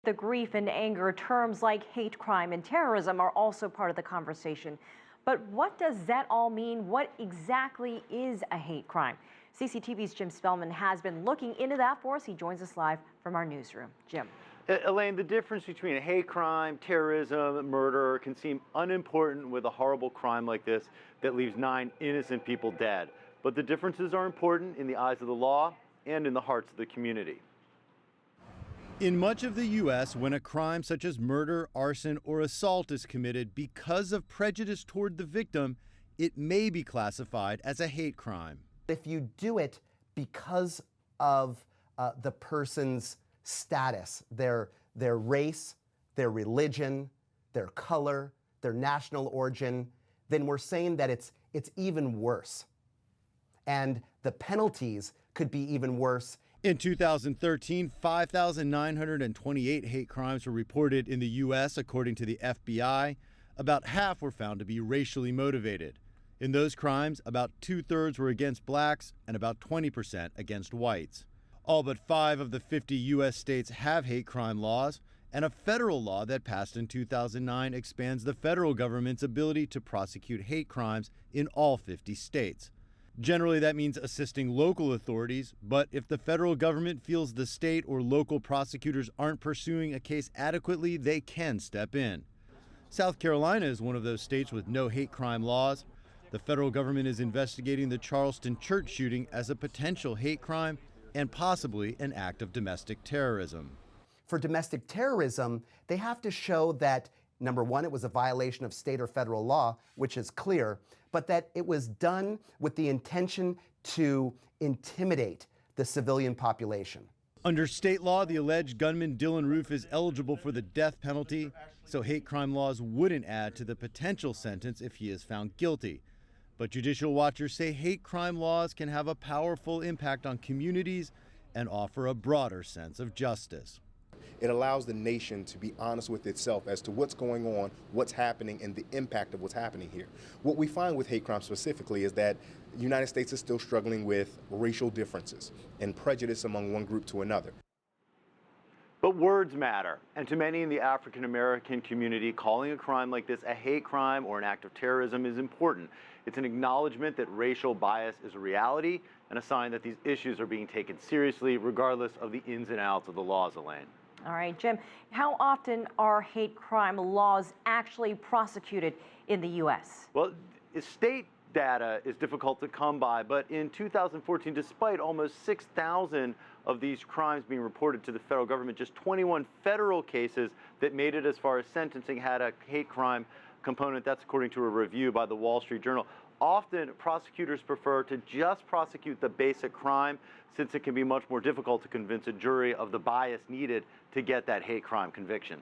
The grief and anger, terms like hate crime and terrorism are also part of the conversation. But what does that all mean? What exactly is a hate crime? CCTV's Jim Spellman has been looking into that for us. He joins us live from our newsroom. Jim. Elaine, the difference between a hate crime, terrorism, murder can seem unimportant with a horrible crime like this that leaves 9 innocent people dead. But the differences are important in the eyes of the law and in the hearts of the community. In much of the U.S., when a crime such as murder, arson, or assault is committed because of prejudice toward the victim, it may be classified as a hate crime. If you do it because of the person's status, their race, their religion, their color, their national origin, then we're saying that it's even worse. And the penalties could be even worse. In 2013, 5,928 hate crimes were reported in the U.S., according to the FBI. About half were found to be racially motivated. In those crimes, about 2/3 were against blacks and about 20% against whites. All but 5 of the 50 U.S. states have hate crime laws, and a federal law that passed in 2009 expands the federal government's ability to prosecute hate crimes in all 50 states. Generally, that means assisting local authorities, but if the federal government feels the state or local prosecutors aren't pursuing a case adequately, they can step in. South Carolina is one of those states with no hate crime laws. The federal government is investigating the Charleston church shooting as a potential hate crime and possibly an act of domestic terrorism. For domestic terrorism, they have to show that, number one, it was a violation of state or federal law, which is clear, but that it was done with the intention to intimidate the civilian population. Under state law, the alleged gunman Dylan Roof is eligible for the death penalty, so hate crime laws wouldn't add to the potential sentence if he is found guilty. But judicial watchers say hate crime laws can have a powerful impact on communities and offer a broader sense of justice. It allows the nation to be honest with itself as to what's going on, what's happening, and the impact of what's happening here. What we find with hate crime specifically is that the United States is still struggling with racial differences and prejudice among one group to another. But words matter, and to many in the African American community, calling a crime like this a hate crime or an act of terrorism is important. It's an acknowledgement that racial bias is a reality and a sign that these issues are being taken seriously, regardless of the ins and outs of the laws, Elaine. All right, Jim, how often are hate crime laws actually prosecuted in the U.S.? Well, state data is difficult to come by, but in 2014, despite almost 6,000 of these crimes being reported to the federal government, just 21 federal cases that made it as far as sentencing had a hate crime component. That's according to a review by the Wall Street Journal. Often, prosecutors prefer to just prosecute the basic crime, since it can be much more difficult to convince a jury of the bias needed to get that hate crime conviction.